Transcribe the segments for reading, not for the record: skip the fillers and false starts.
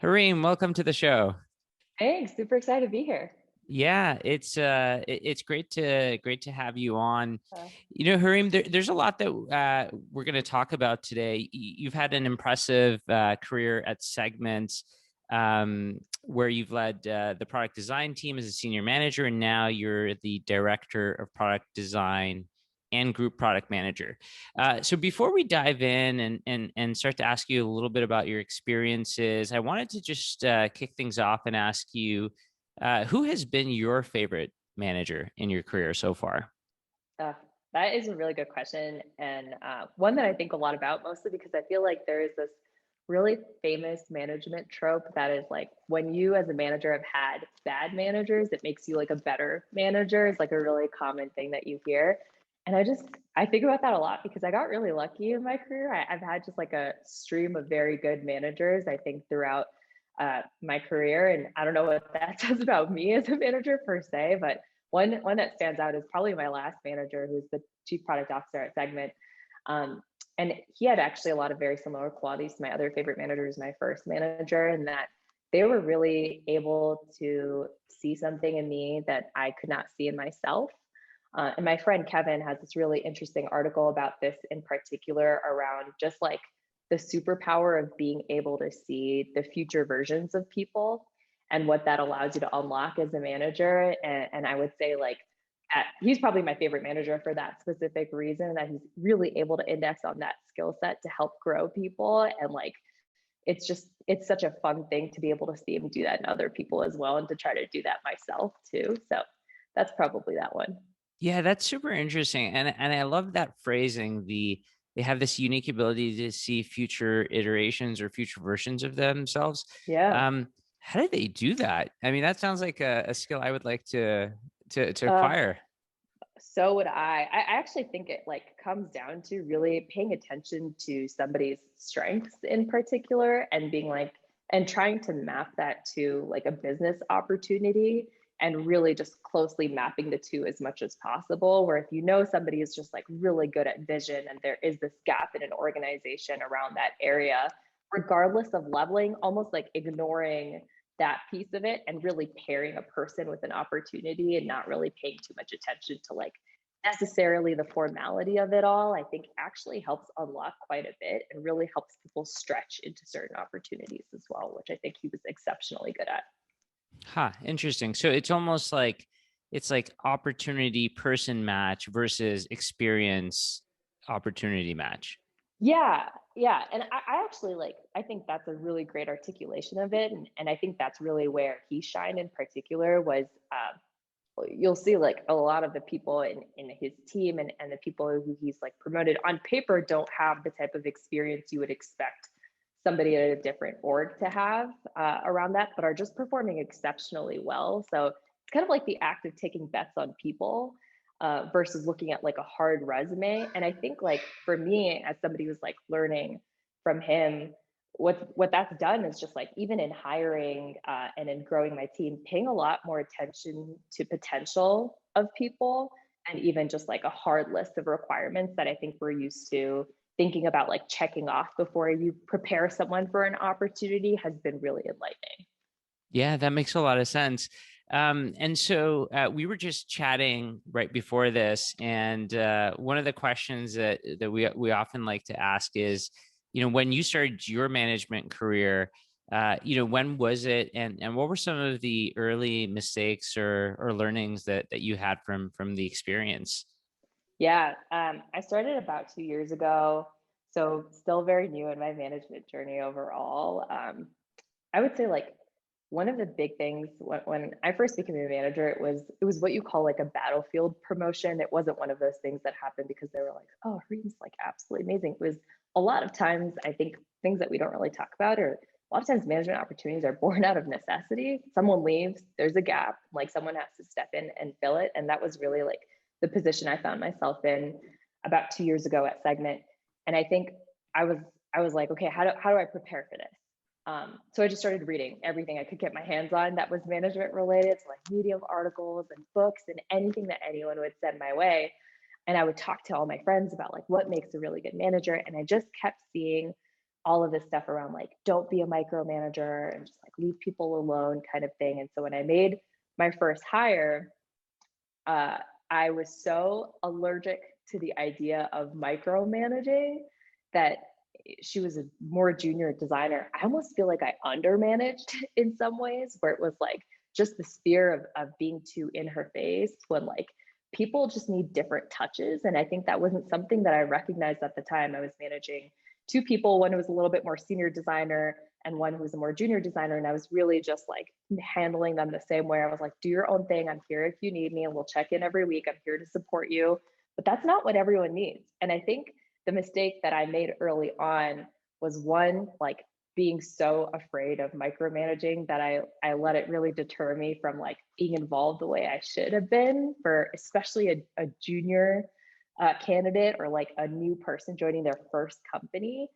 Hareem, welcome to the show. Thanks. Super excited to be here. Yeah, it's great to have you on. Uh, Hareem, there's a lot that we're going to talk about today. You've had an impressive career at Segment, where you've led the product design team as a senior manager, and now you're the director of product design and group product manager. So before we dive in and start to ask you a little bit about your experiences, I wanted to just kick things off and ask you, who has been your favorite manager in your career so far? uh, that is a really good question, and one that I think a lot about, mostly because I feel like there is this really famous management trope that is like when you as a manager have had bad managers, it makes you like a better manager. Is like a really common thing that you hear. And I think about that a lot because I got really lucky in my career. I've had just like a stream of very good managers, I think, throughout my career. And I don't know what that says about me as a manager per se, but one that stands out is probably my last manager, who's the chief product officer at Segment. Um, and he had actually a lot of very similar qualities to my other favorite managers, my first manager, in that they were really able to see something in me that I could not see in myself. And my friend Kevin has this really interesting article about this in particular around just like the superpower of being able to see the future versions of people and what that allows you to unlock as a manager. And I would say like he's probably my favorite manager for that specific reason, that he's really able to index on that skill set to help grow people. And like it's such a fun thing to be able to see him do that in other people as well, and to try to do that myself too. So that's probably that one. Yeah, that's super interesting, and I love that phrasing. They have this unique ability to see future iterations or future versions of themselves. Yeah. How do they do that? I mean, that sounds like a skill I would like to Uh, acquire. so would I actually think it like comes down to really paying attention to somebody's strengths in particular, and being like, and trying to map that to like a business opportunity, and really just closely mapping the two as much as possible. Where if you know somebody is just like really good at vision and there is this gap in an organization around that area, regardless of leveling, almost like ignoring that piece of it and really pairing a person with an opportunity and not really paying too much attention to like necessarily the formality of it all, I think actually helps unlock quite a bit and really helps people stretch into certain opportunities as well, which I think he was exceptionally good at. Huh, interesting. So it's like opportunity person match versus experience opportunity match. Yeah, yeah. And I actually like, I think that's a really great articulation of it. And I think that's really where he shined in particular was you'll see like a lot of the people in his team and the people who he's like promoted on paper don't have the type of experience you would expect somebody at a different org to have around that, but are just performing exceptionally well. So it's kind of like the act of taking bets on people versus looking at like a hard resume. And I think like for me, as somebody who's like learning from him, what that's done is just like even in hiring and in growing my team, paying a lot more attention to potential of people, and even just like a hard list of requirements that I think we're used to thinking about like checking off before you prepare someone for an opportunity has been really enlightening. Yeah, that makes a lot of sense. And so we were just chatting right before this, and one of the questions that we often like to ask is, when you started your management career, when was it, and what were some of the early mistakes or learnings that you had from the experience? Yeah, I started about 2 years ago, so still very new in my management journey overall. I would say like one of the big things when I first became a manager, it was what you call like a battlefield promotion. It wasn't one of those things that happened because they were like, oh, Reem's like absolutely amazing. It was a lot of times, I think, things that we don't really talk about, or a lot of times management opportunities are born out of necessity. Someone leaves, there's a gap, like someone has to step in and fill it. And that was really like the position I found myself in about 2 years ago at Segment. And I think I was I was like, okay, how do I prepare for this? So I just started reading everything I could get my hands on that was management related, so like Medium articles and books and anything that anyone would send my way. And I would talk to all my friends about like what makes a really good manager. And I just kept seeing all of this stuff around like, don't be a micromanager and just like leave people alone kind of thing. And so when I made my first hire, uh, I was so allergic to the idea of micromanaging that she was a more junior designer. I almost feel like I undermanaged in some ways, where it was like just this fear of being too in her face when like people just need different touches. And I think that wasn't something that I recognized at the time. I was managing two people, one who was a little bit more senior designer and one who was a more junior designer. And I was really just like handling them the same way. I was like, do your own thing. I'm here if you need me, and we'll check in every week. I'm here to support you. But that's not what everyone needs. And I think the mistake that I made early on was one, like being so afraid of micromanaging that I let it really deter me from like being involved the way I should have been for especially a junior candidate or like a new person joining their first company.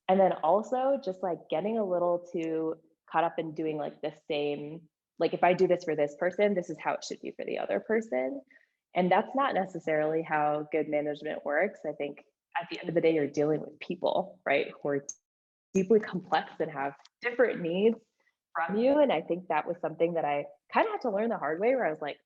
And then also just like getting a little too caught up in doing like the same, like if I do this for this person, this is how it should be for the other person. And that's not necessarily how good management works. I think at the end of the day, you're dealing with people, right, who are deeply complex and have different needs from you. And I think that was something that I kind of had to learn the hard way, where I was like,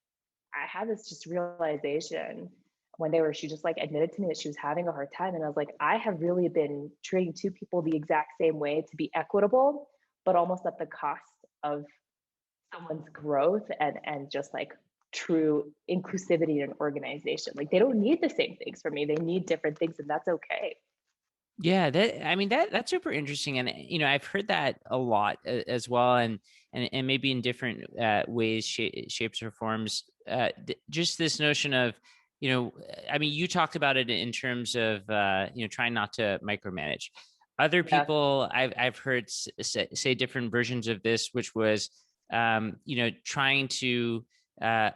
I had this just realization when she just like admitted to me that she was having a hard time. And I was like, I have really been treating two people the exact same way to be equitable, but almost at the cost of someone's growth and just like true inclusivity in an organization. Like they don't need the same things from me. They need different things, and that's okay. Yeah, I mean that's super interesting, and I've heard that a lot as well, and maybe in different ways, shapes or forms. Just this notion of, I mean, you talked about it in terms of trying not to micromanage. Other Yeah. people I've heard say different versions of this, which was trying to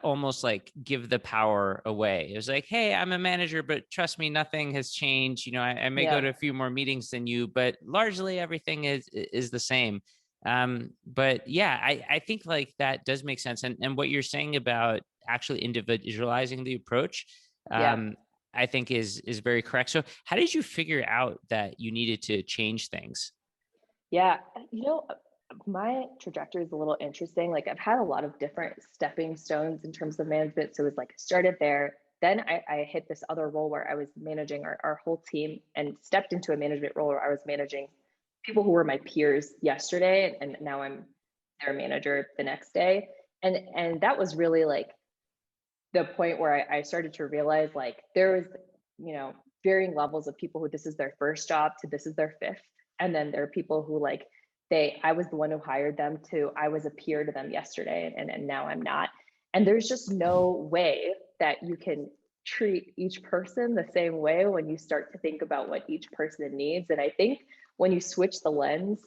almost like give the power away. It was like, hey, I'm a manager, but trust me, nothing has changed. I may go Yeah. to a few more meetings than you, but largely everything is the same. But yeah, I think like that does make sense. And what you're saying about actually individualizing the approach, Yeah. I think is very correct. So how did you figure out that you needed to change things? Yeah. My trajectory is a little interesting. Like I've had a lot of different stepping stones in terms of management. So it was like I started there. Then I hit this other role where I was managing our whole team, and stepped into a management role where I was managing people who were my peers yesterday. And now I'm their manager the next day. And that was really like the point where I started to realize like there was, varying levels of people who this is their first job to this is their fifth. And then there are people who like I was the one who hired them to I was a peer to them yesterday, and now I'm not. And there's just no way that you can treat each person the same way when you start to think about what each person needs. And I think when you switch the lens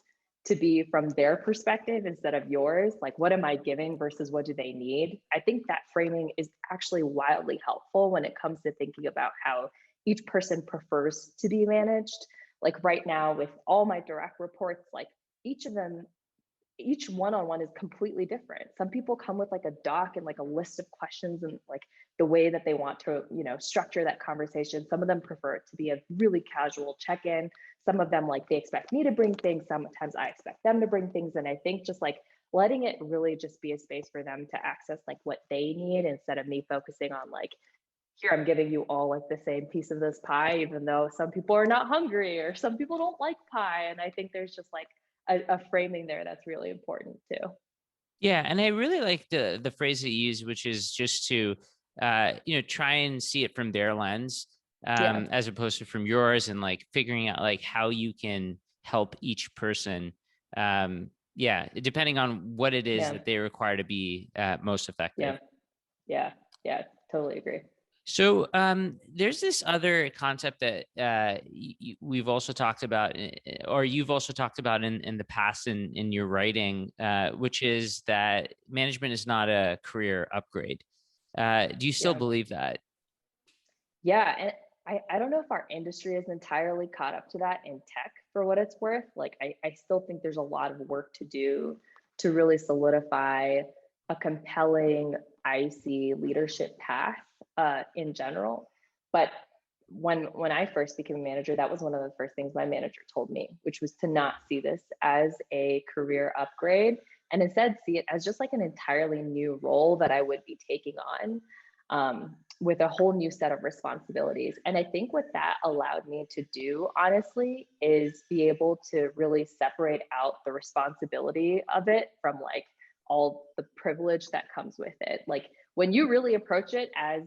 to be from their perspective instead of yours, like what am I giving versus what do they need, I think that framing is actually wildly helpful when it comes to thinking about how each person prefers to be managed. Like right now with all my direct reports, like each of them, each one-on-one is completely different. Some people come with like a doc and like a list of questions and like the way that they want to, structure that conversation. Some of them prefer it to be a really casual check-in. Some of them like they expect me to bring things. Sometimes I expect them to bring things. And I think just like letting it really just be a space for them to access like what they need, instead of me focusing on like, here, I'm giving you all like the same piece of this pie, even though some people are not hungry or some people don't like pie. And I think there's just like a framing there that's really important too. Yeah, and I really like the phrase that you use, which is just to try and see it from their lens, Yeah. as opposed to from yours, and like figuring out like how you can help each person. Yeah, depending on what it is Yeah. that they require to be most effective. Yeah. Yeah. Yeah. Totally agree. So there's this other concept that we've also talked about, or you've also talked about in the past in your writing, which is that management is not a career upgrade. Do you still Yeah. believe that? Yeah. And I don't know if our industry is entirely caught up to that in tech, for what it's worth. Like, I still think there's a lot of work to do to really solidify a compelling IC leadership path in general. But when I first became a manager, that was one of the first things my manager told me, which was to not see this as a career upgrade and instead see it as just like an entirely new role that I would be taking on, with a whole new set of responsibilities. And I think what that allowed me to do, honestly, is be able to really separate out the responsibility of it from like all the privilege that comes with it. Like when you really approach it as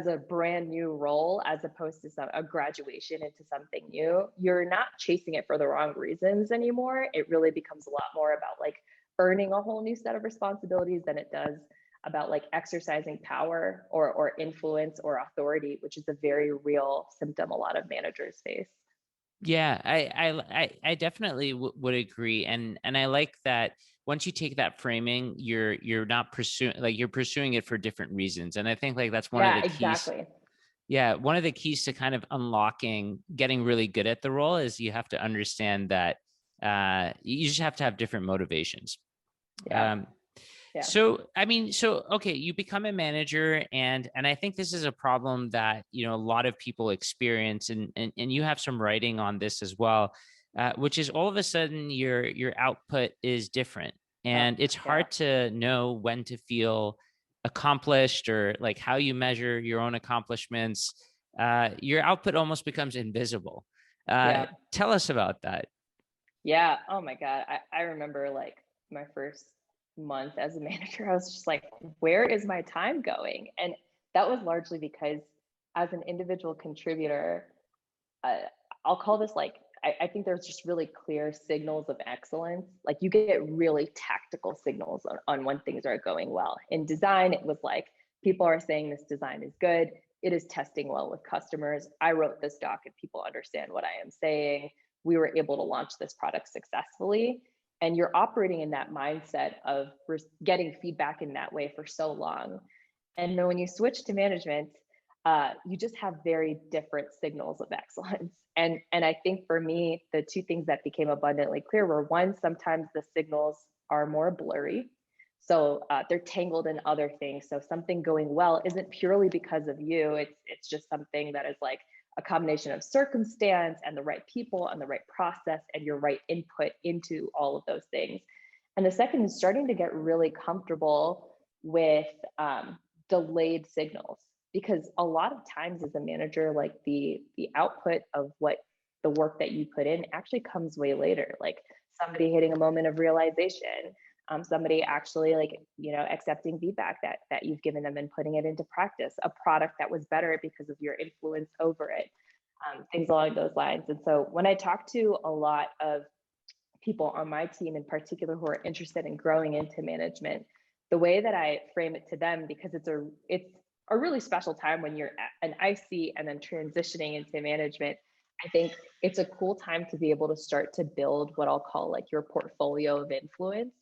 a brand new role, as opposed to a graduation into something new, you're not chasing it for the wrong reasons anymore. It really becomes a lot more about like earning a whole new set of responsibilities than it does about like exercising power or influence or authority, which is a very real symptom a lot of managers face. Yeah, I definitely would agree, and I like that once you take that framing, you're not pursuing, like, you're pursuing it for different reasons, and I think like that's one of Yeah, the keys. exactly. Yeah, one of the keys to kind of unlocking getting really good at the role is you have to understand that you just have to have different motivations. Yeah. Um, Yeah. so, I mean, so okay, you become a manager, and I think this is a problem that a lot of people experience, and you have some writing on this as well, which is all of a sudden your output is different, Oh, and it's yeah. hard to know when to feel accomplished or like how you measure your own accomplishments. Your output almost becomes invisible. Yeah. Tell us about that. Yeah. Oh my God. I remember like my first month as a manager, I was just like, where is my time going? And that was largely because as an individual contributor, uh, I'll call this like, I think there's just really clear signals of excellence. Like you get really tactical signals on when things are going well. In design, it was like, people are saying this design is good. It is testing well with customers. I wrote this doc and people understand what I am saying. We were able to launch this product successfully. And you're operating in that mindset of getting feedback in that way for so long. And then when you switch to management, you just have very different signals of excellence. And I think for me, the two things that became abundantly clear were one, sometimes the signals are more blurry. So they're tangled in other things. So something going well isn't purely because of you. It's just something that is like a combination of circumstance and the right people and the right process and your right input into all of those things. And the second is starting to get really comfortable with delayed signals, because a lot of times as a manager, like the output of what the work that you put in actually comes way later, like somebody hitting a moment of realization, somebody actually like accepting feedback that you've given them and putting it into practice, a product that was better because of your influence over it, things along those lines. And so when I talk to a lot of people on my team in particular who are interested in growing into management, the way that I frame it to them, because it's a really special time when you're an IC and then transitioning into management, I think it's a cool time to be able to start to build what I'll call like your portfolio of influence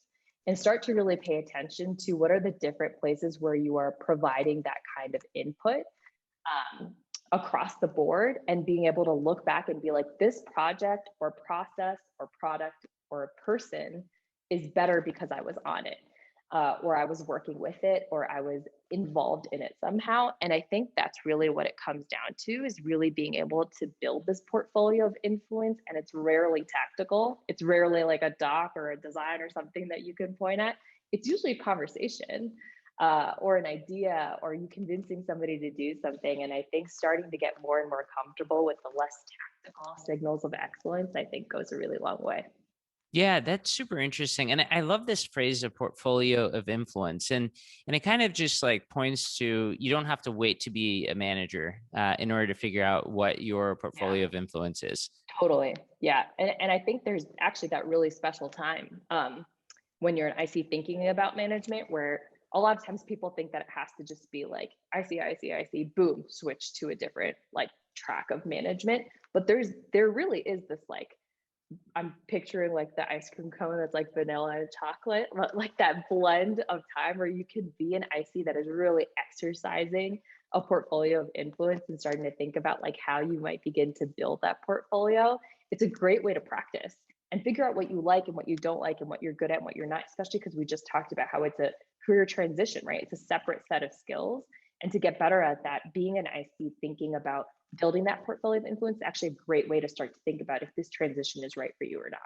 and start to really pay attention to what are the different places where you are providing that kind of input, across the board, and being able to look back and be like, this project or process or product or a person is better because I was on it, or I was working with it, or I was involved in it somehow. And I think that's really what it comes down to, is really being able to build this portfolio of influence. And it's rarely tactical. It's rarely like a doc or a design or something that you can point at. It's usually a conversation, or an idea, or you convincing somebody to do something. And I think starting to get more and more comfortable with the less tactical signals of excellence, I think goes a really long way. Yeah, that's super interesting. And I love this phrase, a portfolio of influence. And it kind of just like points to, you don't have to wait to be a manager in order to figure out what your Yeah. portfolio of influence is. Totally. Yeah. And I think there's actually that really special time, when you're an IC thinking about management, where a lot of times people think that it has to just be like IC, boom, switch to a different like track of management. But there really is this like, I'm picturing like the ice cream cone that's like vanilla and chocolate, like that blend of time where you can be an IC that is really exercising a portfolio of influence and starting to think about like how you might begin to build that portfolio. It's a great way to practice and figure out what you like and what you don't like and what you're good at and what you're not, especially because we just talked about how it's a career transition, right? It's a separate set of skills. And to get better at that, being an IC, thinking about building that portfolio of influence is actually a great way to start to think about if this transition is right for you or not.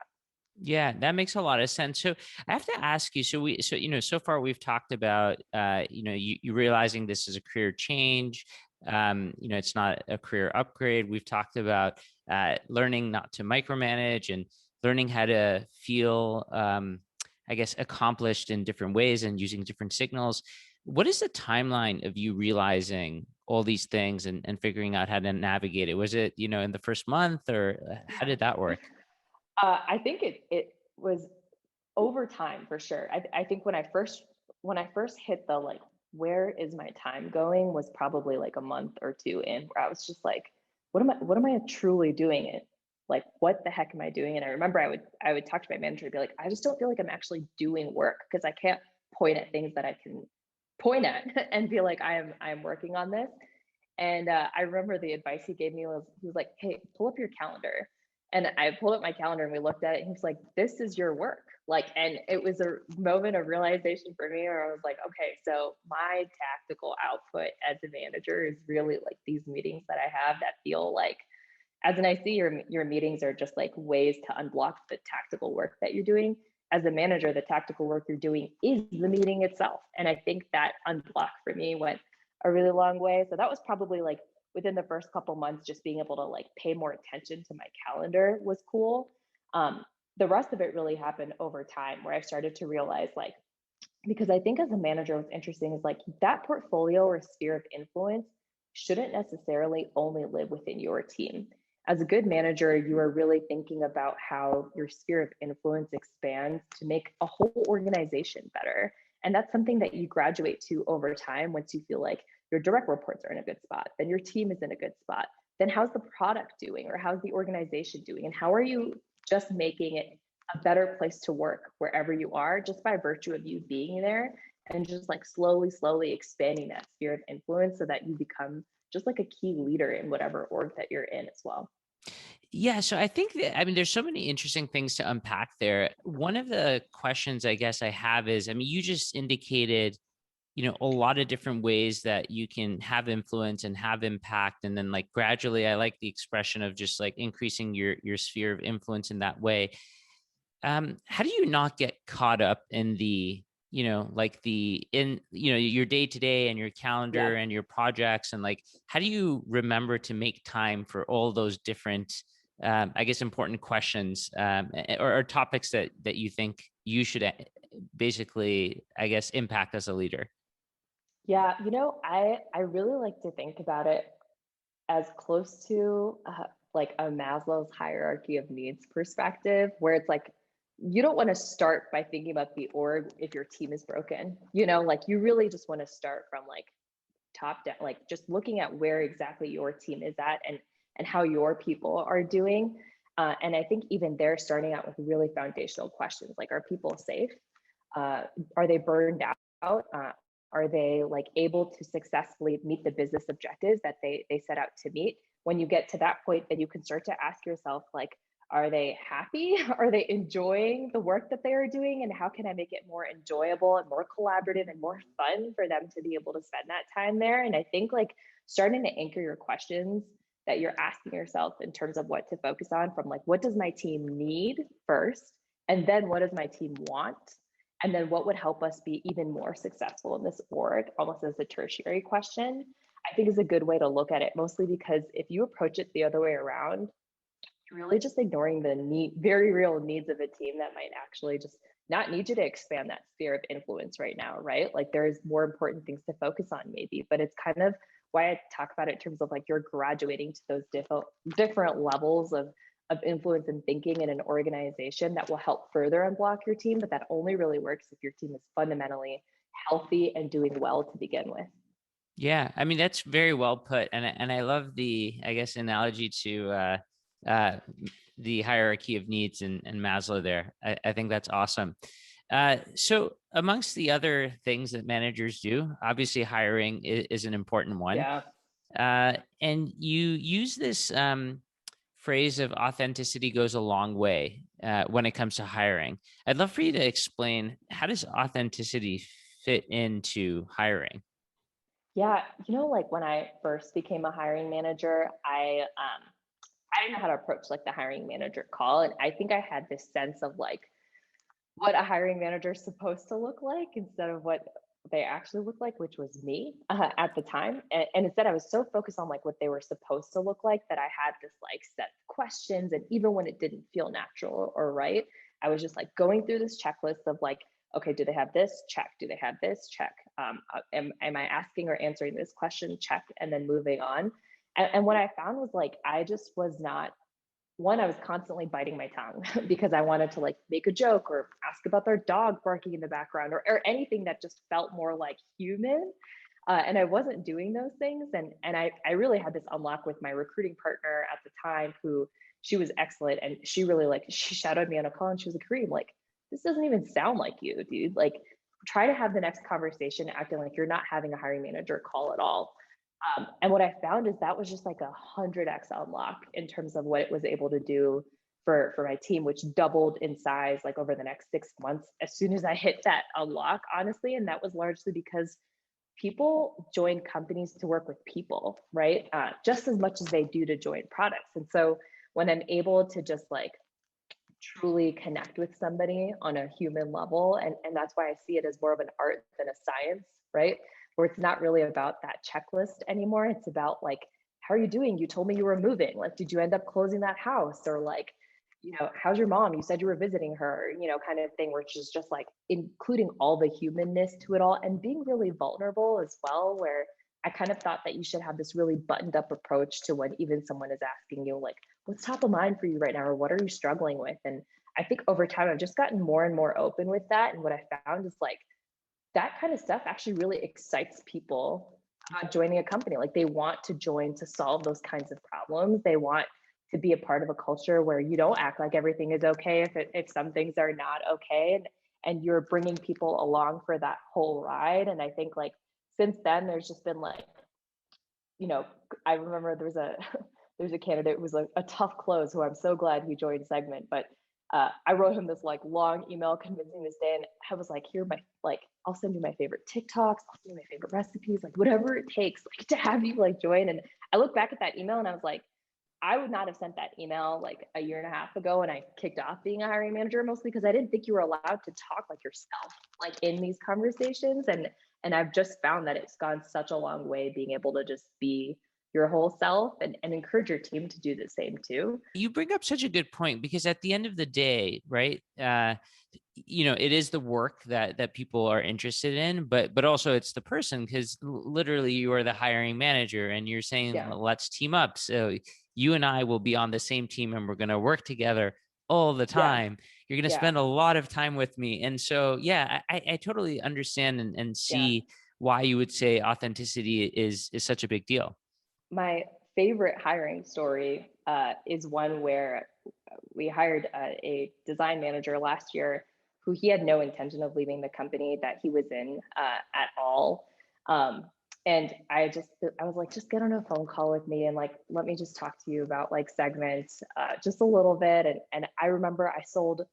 Yeah, that makes a lot of sense. So I have to ask you, so far we've talked about, you realizing this is a career change. It's not a career upgrade. We've talked about learning not to micromanage and learning how to feel, I guess, accomplished in different ways and using different signals. What is the timeline of you realizing all these things and figuring out how to navigate it? Was it, in the first month, or how did that work? I think it was over time for sure. I think when I first hit the like, where is my time going, was probably like a month or two in, where I was just like, what am I truly doing it? Like, what the heck am I doing? And I remember I would talk to my manager and be like, I just don't feel like I'm actually doing work, because I can't point at things that I can point at and be like, I am working on this. And I remember the advice he gave me was, he was like, hey, pull up your calendar. And I pulled up my calendar and we looked at it. And he was like, this is your work. Like, and it was a moment of realization for me where I was like, okay, so my tactical output as a manager is really like these meetings that I have that feel like, as an IC, your meetings are just like ways to unblock the tactical work that you're doing. As a manager, the tactical work you're doing is the meeting itself. And I think that unblock for me went a really long way. So that was probably like within the first couple months, just being able to like pay more attention to my calendar was cool. The rest of it really happened over time, where I started to realize, like, because I think as a manager, what's interesting is like that portfolio or sphere of influence shouldn't necessarily only live within your team. As a good manager, you are really thinking about how your sphere of influence expands to make a whole organization better. And that's something that you graduate to over time. Once you feel like your direct reports are in a good spot, then your team is in a good spot. Then how's the product doing, or how's the organization doing? And how are you just making it a better place to work wherever you are, just by virtue of you being there, and just like slowly expanding that sphere of influence so that you become just like a key leader in whatever org that you're in as well. Yeah, so I think that, I mean, there's so many interesting things to unpack there. One of the questions I guess I have is, I mean, you just indicated, a lot of different ways that you can have influence and have impact. And then like gradually, I like the expression of just like increasing your sphere of influence in that way. How do you not get caught up in the, like your day to day and your Yeah. calendar and your projects, and like how do you remember to make time for all those different, I guess, important questions, or topics that you think you should basically, I guess, impact as a leader? Yeah, I really like to think about it as close to like a Maslow's hierarchy of needs perspective, where it's like you don't want to start by thinking about the org if your team is broken. Like you really just want to start from like top down, like just looking at where exactly your team is at, and how your people are doing. And I think even they're starting out with really foundational questions like, are people safe? Are they burned out? Are they like able to successfully meet the business objectives that they set out to meet? When you get to that point, then you can start to ask yourself, like, are they happy? Are they enjoying the work that they are doing? And how can I make it more enjoyable and more collaborative and more fun for them to be able to spend that time there? And I think like starting to anchor your questions that you're asking yourself in terms of what to focus on, from like, what does my team need first? And then what does my team want? And then what would help us be even more successful in this org, almost as a tertiary question, I think is a good way to look at it, mostly because if you approach it the other way around, you're really just ignoring the very real needs of a team that might actually just not need you to expand that sphere of influence right now, right? Like there's more important things to focus on maybe, but it's kind of why I talk about it in terms of like you're graduating to those different levels of influence and thinking in an organization that will help further unblock your team, but that only really works if your team is fundamentally healthy and doing well to begin with. Yeah, I mean, that's very well put, and I love the, I guess, analogy to uh, the hierarchy of needs and Maslow there. I think that's awesome. So amongst the other things that managers do, obviously hiring is an important one. Yeah. And you use this phrase of authenticity goes a long way when it comes to hiring. I'd love for you to explain, how does authenticity fit into hiring? Yeah, like when I first became a hiring manager, I didn't know how to approach like the hiring manager call. And I think I had this sense of like what a hiring manager is supposed to look like instead of what they actually look like, which was me at the time. And instead, I was so focused on like what they were supposed to look like that I had this like set of questions. And even when it didn't feel natural or right, I was just like going through this checklist of like, okay, do they have this? Check. Do they have this? Check. Am I asking or answering this question? Check. And then moving on. And what I found was like, I just was not one, I was constantly biting my tongue because I wanted to like make a joke or ask about their dog barking in the background or anything that just felt more like human. And I wasn't doing those things. And I really had this unlock with my recruiting partner at the time, who she was excellent. And she really like, she shadowed me on a call and she was like, Kareem, like, this doesn't even sound like you, dude. Like, try to have the next conversation acting like you're not having a hiring manager call at all. And what I found is that was just like 100x unlock in terms of what it was able to do for my team, which doubled in size like over the next 6 months as soon as I hit that unlock, honestly. And that was largely because people join companies to work with people, right? Just as much as they do to join products. And so when I'm able to just like truly connect with somebody on a human level, and that's why I see it as more of an art than a science, right? Where it's not really about that checklist anymore. It's about like, how are you doing? You told me you were moving. Like, did you end up closing that house? Or like, how's your mom? You said you were visiting her, kind of thing, which is just like including all the humanness to it all and being really vulnerable as well, where I kind of thought that you should have this really buttoned up approach to when even someone is asking you, like, what's top of mind for you right now? Or what are you struggling with? And I think over time, I've just gotten more and more open with that. And what I found is like, that kind of stuff actually really excites people about joining a company. Like they want to join to solve those kinds of problems. They want to be a part of a culture where you don't act like everything is okay if some things are not okay, and you're bringing people along for that whole ride. And I think like since then, there's just been like, you know, I remember there's a candidate who was like a tough close who I'm so glad he joined Segment, but I wrote him this like long email convincing this day, and I was like, here, I'll send you my favorite TikToks, I'll send you my favorite recipes, like whatever it takes, like to have you like join. And I look back at that email and I was like, I would not have sent that email like a year and a half ago when I kicked off being a hiring manager, mostly because I didn't think you were allowed to talk like yourself, like in these conversations. And I've just found that it's gone such a long way being able to just be your whole self and encourage your team to do the same too. You bring up such a good point because at the end of the day, right? It is the work that people are interested in, but also it's the person, because literally you are the hiring manager and you're saying, Yeah. let's team up. So you and I will be on the same team and we're going to work together all the Yeah. time. You're going to Yeah. spend a lot of time with me. And so, yeah, I totally understand and Yeah. see why you would say authenticity is such a big deal. My favorite hiring story is one where we hired a design manager last year who he had no intention of leaving the company that he was in at all. And I was like, just get on a phone call with me and like, let me just talk to you about like segments just a little bit. And I remember I sold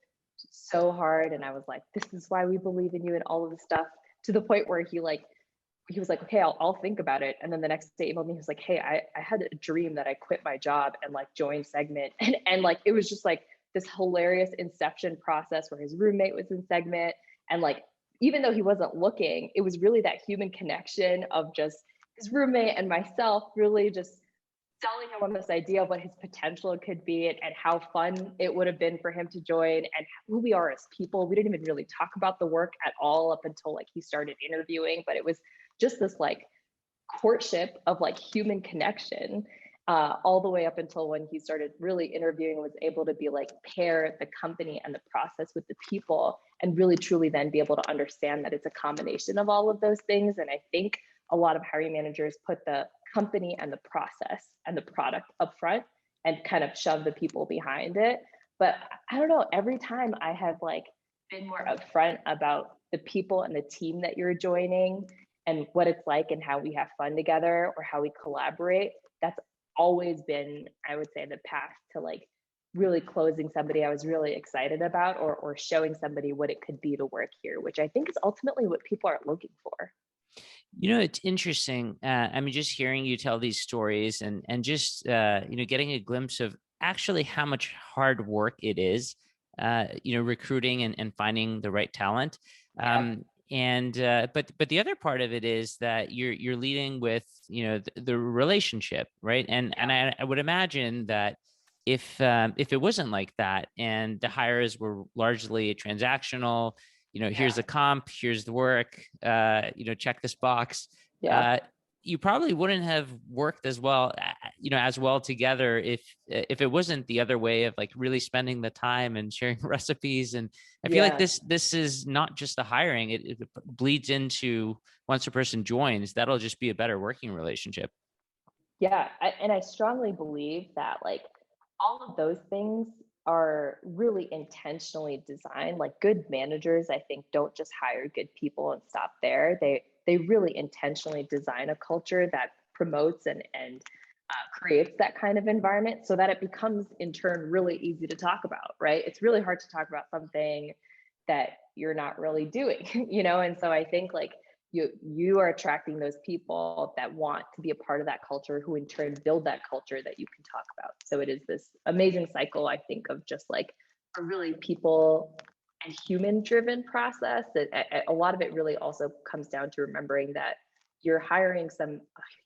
so hard and I was like, this is why we believe in you and all of this stuff, to the point where he was like, okay, I'll think about it. And then the next day emailed me, he was like, hey, I had a dream that I quit my job and like joined Segment. And like, it was just like this hilarious inception process where his roommate was in Segment. And like, even though he wasn't looking, it was really that human connection of just his roommate and myself really just selling him on this idea of what his potential could be and how fun it would have been for him to join and who we are as people. We didn't even really talk about the work at all up until like he started interviewing, but it was just this like courtship of like human connection all the way up until when he started really interviewing and was able to be like pair the company and the process with the people and really truly then be able to understand that it's a combination of all of those things. And I think a lot of hiring managers put the company and the process and the product up front and kind of shove the people behind it. But I don't know, every time I have like been more upfront about the people and the team that you're joining and what it's like and how we have fun together or how we collaborate, that's always been, I would say, the path to like really closing somebody I was really excited about or showing somebody what it could be to work here, which I think is ultimately what people are looking for. It's interesting. I mean, just hearing you tell these stories and just getting a glimpse of actually how much hard work it is, recruiting and finding the right talent. Yeah, But the other part of it is that you're leading with the relationship, right? And yeah, I would imagine that if it wasn't like that and the hires were largely transactional, here's yeah, the comp, here's the work, check this box. yeah. Uh, you probably wouldn't have worked as well, as well together if it wasn't the other way of like really spending the time and sharing recipes. And I feel like Yeah. this is not just the hiring; it bleeds into once a person joins, that'll just be a better working relationship. Yeah, and I strongly believe that like all of those things are really intentionally designed. Like good managers, I think, don't just hire good people and stop there. They really intentionally design a culture that promotes and creates that kind of environment so that it becomes in turn really easy to talk about. Right? It's really hard to talk about something that you're not really doing, And so I think like you are attracting those people that want to be a part of that culture, who in turn build that culture that you can talk about. So it is this amazing cycle, I think, of just like a really people and human driven process. That a lot of it really also comes down to remembering that you're hiring a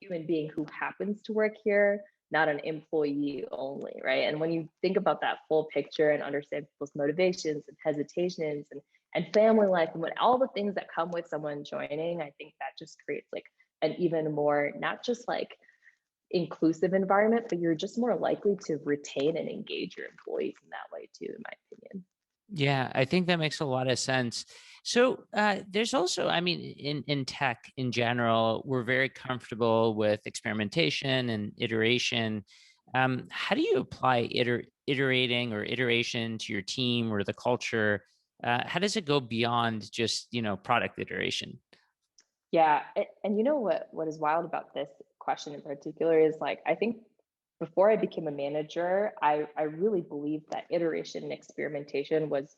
human being who happens to work here, not an employee only, right? And when you think about that full picture and understand people's motivations and hesitations and family life and what all the things that come with someone joining, I think that just creates like an even more, not just like inclusive environment, but you're just more likely to retain and engage your employees in that way too, in my opinion. Yeah, I think that makes a lot of sense. So there's also, I mean, in tech in general, we're very comfortable with experimentation and iteration. How do you apply iterating or iteration to your team or the culture? How does it go beyond just product iteration? Yeah, and you know what is wild about this question in particular is like I think before I became a manager, I really believed that iteration and experimentation was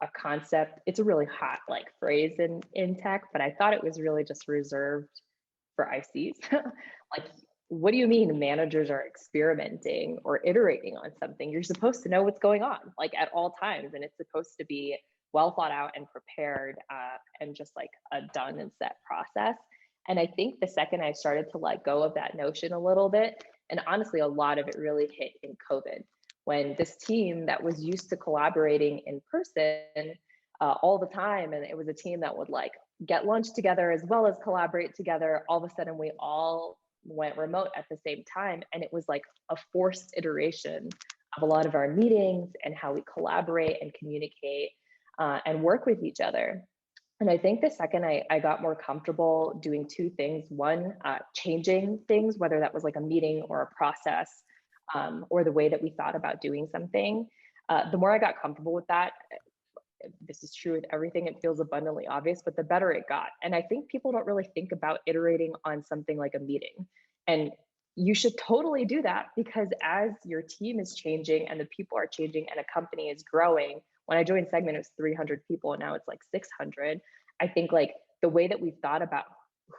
a concept. It's a really hot like phrase in tech, but I thought it was really just reserved for ICs. Like, what do you mean managers are experimenting or iterating on something? You're supposed to know what's going on, like at all times, and it's supposed to be well thought out and prepared, and just like a done and set process. And I think the second I started to let go of that notion a little bit, and honestly, a lot of it really hit in COVID, when this team that was used to collaborating in person all the time, and it was a team that would like get lunch together as well as collaborate together. All of a sudden, we all went remote at the same time. And it was like a forced iteration of a lot of our meetings and how we collaborate and communicate and work with each other. And I think the second I got more comfortable doing two things: one, changing things, whether that was like a meeting or a process, or the way that we thought about doing something. The more I got comfortable with that, this is true with everything, it feels abundantly obvious, but the better it got. And I think people don't really think about iterating on something like a meeting. And you should totally do that, because as your team is changing and the people are changing and a company is growing, when I joined Segment, it was 300 people and now it's like 600. I think like the way that we've thought about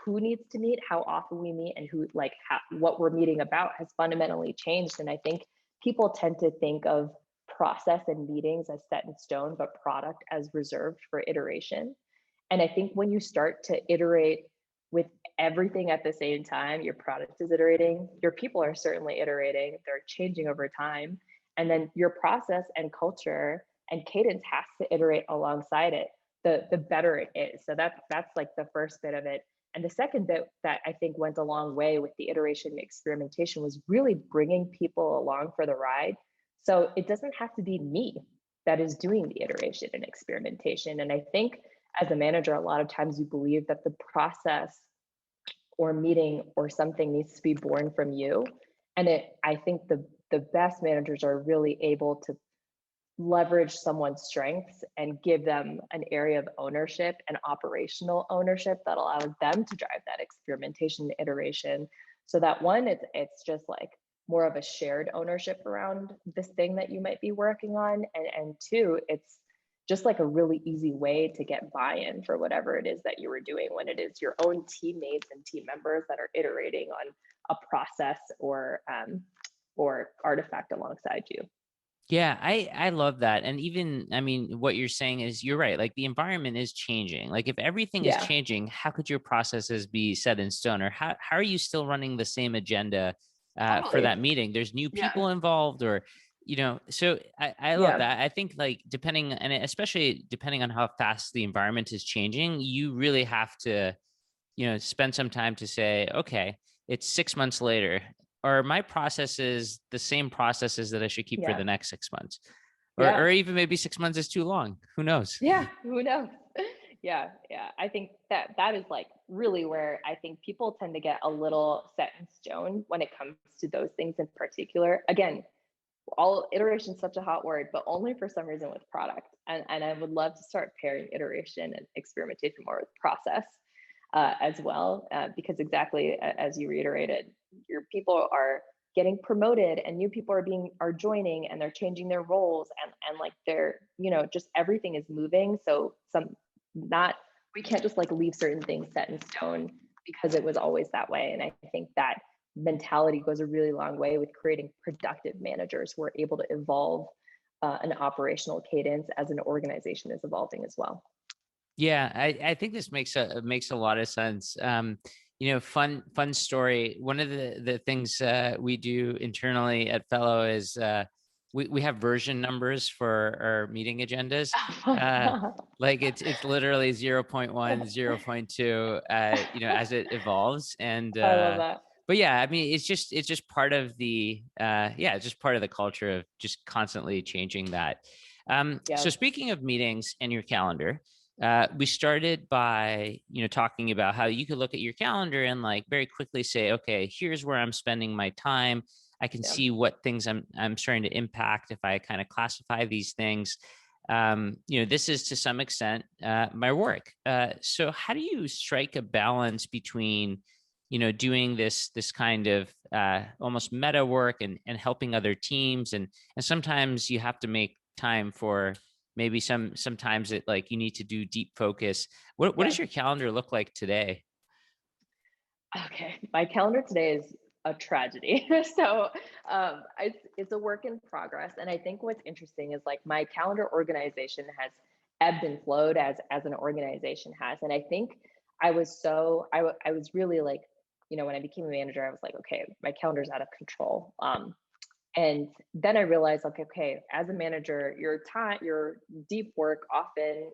who needs to meet, how often we meet, and who like what we're meeting about has fundamentally changed. And I think people tend to think of process and meetings as set in stone, but product as reserved for iteration. And I think when you start to iterate with everything at the same time, your product is iterating, your people are certainly iterating, they're changing over time. And then your process and culture and cadence has to iterate alongside it, the better it is. So that's like the first bit of it. And the second bit that I think went a long way with the iteration and experimentation was really bringing people along for the ride. So it doesn't have to be me that is doing the iteration and experimentation. And I think as a manager, a lot of times you believe that the process or meeting or something needs to be born from you. And I think the best managers are really able to leverage someone's strengths and give them an area of ownership and operational ownership that allows them to drive that experimentation and iteration. So that one, it's just like more of a shared ownership around this thing that you might be working on. And two, just like a really easy way to get buy-in for whatever it is that you were doing, when it is your own teammates and team members that are iterating on a process or artifact alongside you. Yeah, I love that. And even, I mean, what you're saying is you're right. Like the environment is changing. Like if everything is Yeah, changing, how could your processes be set in stone? Or how are you still running the same agenda for totally. that meeting? There's new Yeah, people involved, or, so I love yeah, that. I think like depending, and especially depending on how fast the environment is changing, you really have to spend some time to say, okay, it's 6 months later. Are my processes the same processes that I should keep for yeah, the next 6 months? Or yeah. even maybe 6 months is too long. Who knows? Yeah, who knows? Yeah, yeah. I think that is like really where I think people tend to get a little set in stone when it comes to those things in particular. Again, all iteration is such a hot word, but only for some reason with product. And I would love to start pairing iteration and experimentation more with process as well, because exactly as you reiterated, your people are getting promoted and new people are joining and they're changing their roles and like they're just everything is moving. So not we can't just like leave certain things set in stone because it was always that way. And I think that mentality goes a really long way with creating productive managers who are able to evolve an operational cadence as an organization is evolving as well. Yeah, I think this makes a lot of sense. Fun story. One of the things we do internally at Fellow is we have version numbers for our meeting agendas. Uh, like it's literally 0.1, 0.2, as it evolves. And I love that. but yeah, I mean, it's just part of the it's just part of the culture of just constantly changing that. So Yep. speaking of meetings and your calendar, we started by talking about how you could look at your calendar and like very quickly say, okay, here's where I'm spending my time. I can Yep. see what things I'm starting to impact if I kind of classify these things. This is to some extent my work. So how do you strike a balance between doing this kind of almost meta work and helping other teams, and sometimes you have to make time for maybe sometimes it like you need to do deep focus. What Yeah. does your calendar look like today? Okay, my calendar today is a tragedy. So it's a work in progress, and I think what's interesting is like my calendar organization has ebbed and flowed as an organization has, and I think I was really like when I became a manager, I was like, okay, my calendar's out of control. And then I realized, like, okay, as a manager, your deep work often,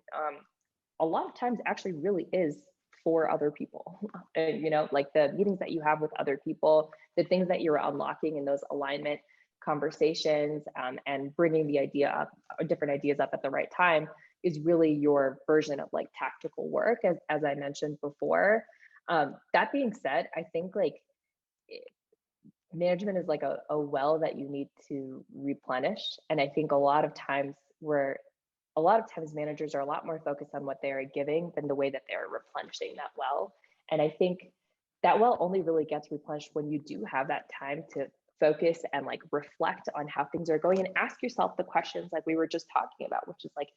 a lot of times actually really is for other people. And, like the meetings that you have with other people, the things that you're unlocking in those alignment conversations, and bringing the idea up, or different ideas up at the right time is really your version of like tactical work, as I mentioned before. That being said, I think like management is like a well that you need to replenish. And I think a lot of times managers are a lot more focused on what they are giving than the way that they're replenishing that well. And I think that well only really gets replenished when you do have that time to focus and like reflect on how things are going and ask yourself the questions like we were just talking about, which is like,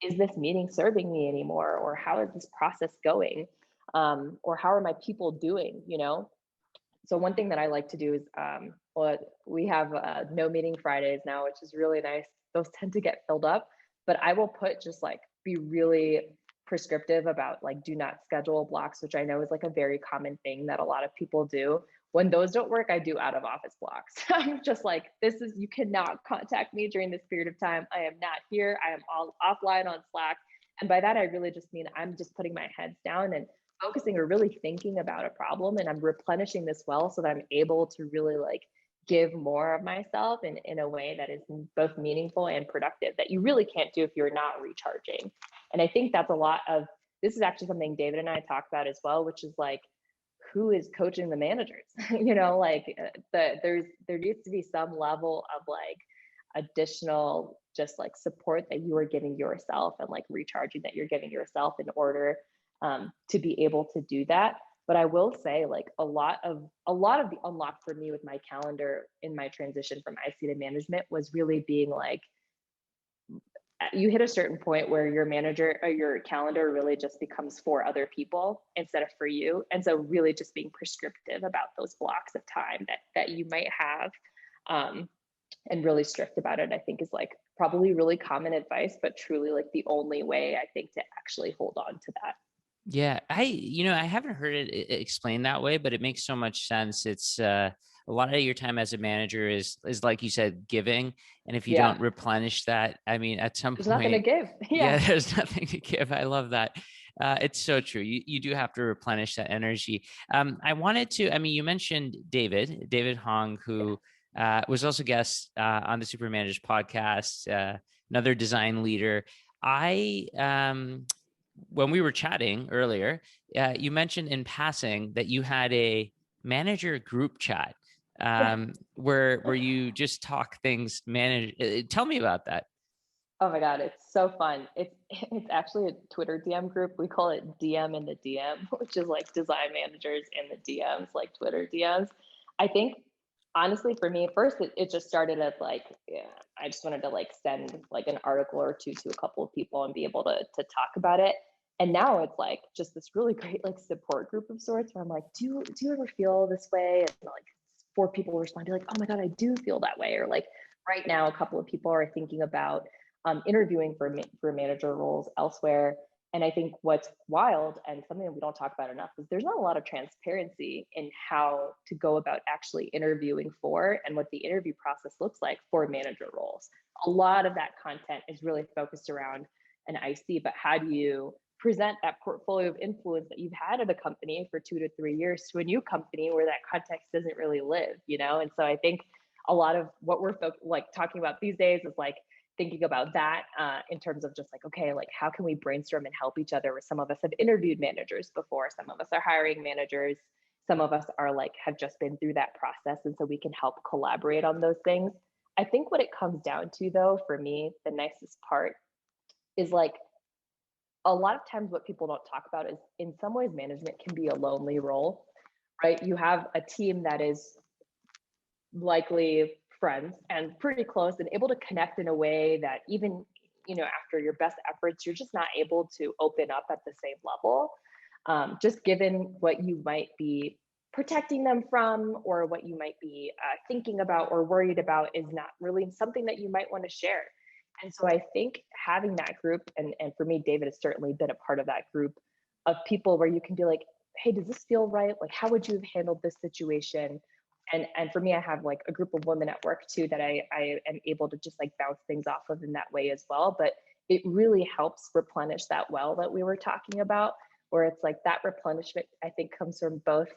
is this meeting serving me anymore? Or how is this process going? Or how are my people doing? So one thing that I like to do is, well, we have no meeting Fridays now, which is really nice. Those tend to get filled up, but I will put just like be really prescriptive about like do not schedule blocks, which I know is like a very common thing that a lot of people do. When those don't work, I do out of office blocks. I'm just like, you cannot contact me during this period of time. I am not here. I am all offline on Slack. And by that, I really just mean I'm just putting my heads down and focusing or really thinking about a problem, and I'm replenishing this well so that I'm able to really like give more of myself in a way that is both meaningful and productive that you really can't do if you're not recharging. And I think that's a lot of this is actually something David and I talk about as well, which is like who is coaching the managers. There needs to be some level of like additional just like support that you are giving yourself and like recharging that you're giving yourself in order to be able to do that. But I will say, like a lot of the unlock for me with my calendar in my transition from IC to management was really being like, you hit a certain point where your manager or your calendar really just becomes for other people instead of for you. And so really just being prescriptive about those blocks of time that you might have, and really strict about it, I think is like probably really common advice, but truly like the only way I think to actually hold on to that. Yeah, I haven't heard it explained that way, but it makes so much sense. It's a lot of your time as a manager is like you said, giving, and if you Yeah. don't replenish that, I mean, at some There's nothing to point, give. yeah, Yeah. there's nothing to give. I love that. It's so true. You do have to replenish that energy. I wanted to. I mean, you mentioned David Hong, Yeah. who was also guest on the Supermanagers podcast, another design leader. I when we were chatting earlier, you mentioned in passing that you had a manager group chat Yeah. where you just talk things manage. Tell me about that. Oh my God, it's so fun. It's actually a Twitter DM group. We call it DM in the DM, which is like design managers in the DMs, like Twitter DMs. I think honestly for me, first it just started as like, yeah, I just wanted to like send like an article or two to a couple of people and be able to talk about it. And now it's like just this really great like support group of sorts where I'm like, do you ever feel this way? And like four people respond to like, oh my God, I do feel that way. Or like right now, a couple of people are thinking about interviewing for manager roles elsewhere. And I think what's wild and something that we don't talk about enough is there's not a lot of transparency in how to go about actually interviewing for and what the interview process looks like for manager roles. A lot of that content is really focused around an IC, but how do you present that portfolio of influence that you've had at a company for 2 to 3 years to a new company where that context doesn't really live, you know? And so I think a lot of what we're like talking about these days is like thinking about that in terms of just like, okay, like how can we brainstorm and help each other? Some of us have interviewed managers before, some of us are hiring managers, some of us are like have just been through that process, and so we can help collaborate on those things. I think what it comes down to though, for me, the nicest part is like a lot of times what people don't talk about is in some ways management can be a lonely role, right? You have a team that is likely friends and pretty close and able to connect in a way that even after your best efforts you're just not able to open up at the same level, just given what you might be protecting them from or what you might be thinking about or worried about is not really something that you might want to share. And so I think having that group, and for me David has certainly been a part of that group of people where you can be like, hey, does this feel right? Like how would you have handled this situation? And for me, I have like a group of women at work too that I am able to just like bounce things off of in that way as well. But it really helps replenish that well that we were talking about, where it's like that replenishment I think comes from both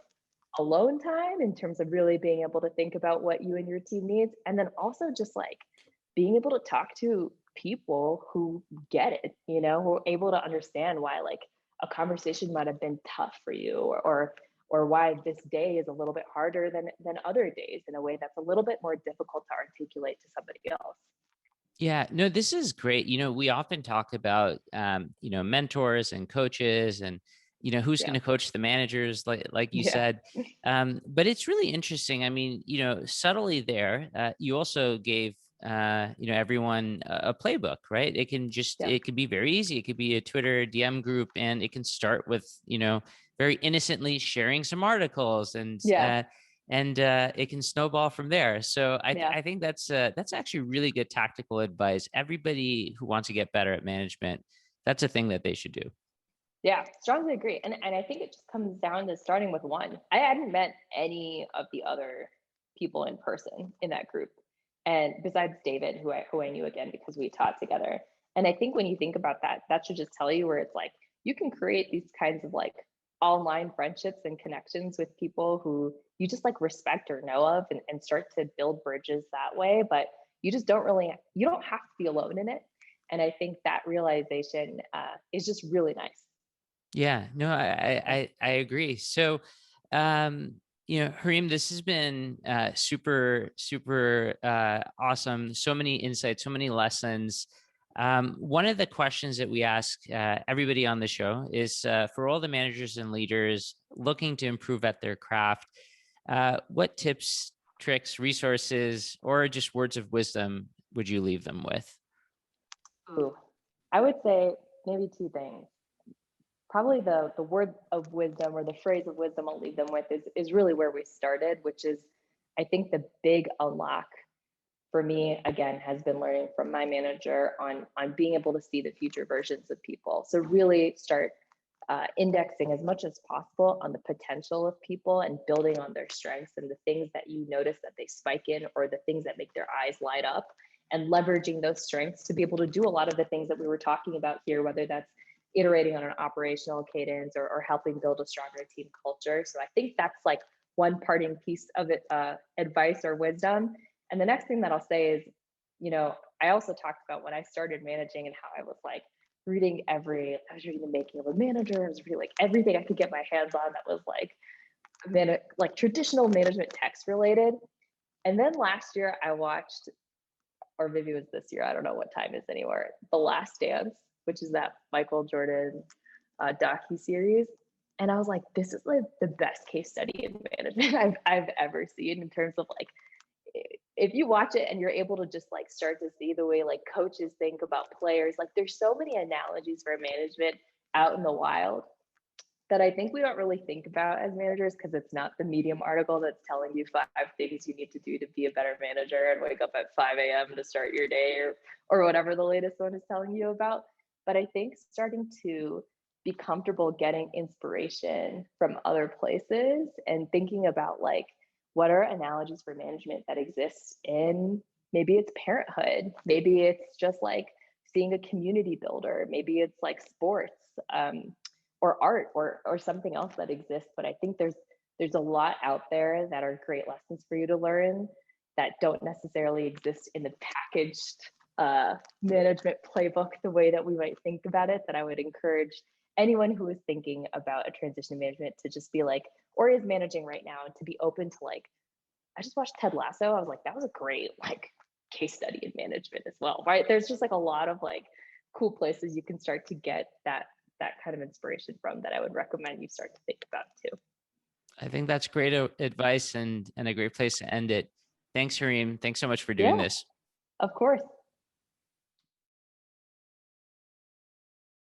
alone time in terms of really being able to think about what you and your team needs, and then also just like being able to talk to people who get it, who are able to understand why like a conversation might have been tough for you, or why this day is a little bit harder than other days in a way that's a little bit more difficult to articulate to somebody else. Yeah, no, this is great. We often talk about, mentors and coaches and, who's going Yeah. to coach the managers, like you Yeah. said. But it's really interesting. I mean, subtly there, you also gave, everyone a playbook, right? Yeah. It could be very easy. It could be a Twitter DM group, and it can start with, very innocently sharing some articles Yeah. and it can snowball from there. So Yeah. I think that's actually really good tactical advice. Everybody who wants to get better at management, that's a thing that they should do. Yeah, strongly agree. And I think it just comes down to starting with one. I hadn't met any of the other people in person in that group. And besides David, who I knew again because we taught together. And I think when you think about that, that should just tell you where it's like you can create these kinds of like online friendships and connections with people who you just like respect or know of, and start to build bridges that way. But you don't have to be alone in it. And I think that realization is just really nice. Yeah, no, Yeah. I agree. So, Hareem, this has been super awesome. So many insights, so many lessons. One of the questions that we ask everybody on the show is for all the managers and leaders looking to improve at their craft, what tips, tricks, resources, or just words of wisdom would you leave them with? Ooh, I would say maybe two things. Probably the word of wisdom or the phrase of wisdom I'll leave them with is really where we started, which is I think the big unlock for me again has been learning from my manager on being able to see the future versions of people. So really start indexing as much as possible on the potential of people and building on their strengths and the things that you notice that they spike in or the things that make their eyes light up, and leveraging those strengths to be able to do a lot of the things that we were talking about here, whether that's iterating on an operational cadence or helping build a stronger team culture. So I think that's like one parting piece of it, advice or wisdom. And the next thing that I'll say is, I also talked about when I started managing and how I was like I was reading The Making of a Manager. I was reading like everything I could get my hands on that was like traditional management text related. And then last year I watched, or maybe it was this year, I don't know what time is anymore, The Last Dance, which is that Michael Jordan docu-series. And I was like, this is like the best case study in management I've ever seen in terms of like, if you watch it and you're able to just like start to see the way like coaches think about players, like there's so many analogies for management out in the wild that I think we don't really think about as managers because it's not the Medium article that's telling you 5 things you need to do to be a better manager and wake up at 5 a.m. to start your day or whatever the latest one is telling you about. But I think starting to be comfortable getting inspiration from other places and thinking about like what are analogies for management that exists in, maybe it's parenthood, maybe it's just like seeing a community builder, maybe it's like sports, or art or something else that exists. But I think there's a lot out there that are great lessons for you to learn that don't necessarily exist in the packaged management playbook the way that we might think about it, that I would encourage anyone who is thinking about a transition to management to just be like, or is managing right now, and to be open to like, I just watched Ted Lasso. I was like, that was a great like case study in management as well, right? There's just like a lot of like cool places you can start to get that kind of inspiration from that I would recommend you start to think about too. I think that's great advice and a great place to end it. Thanks, Hareem. Thanks so much for doing Yeah, this. of course.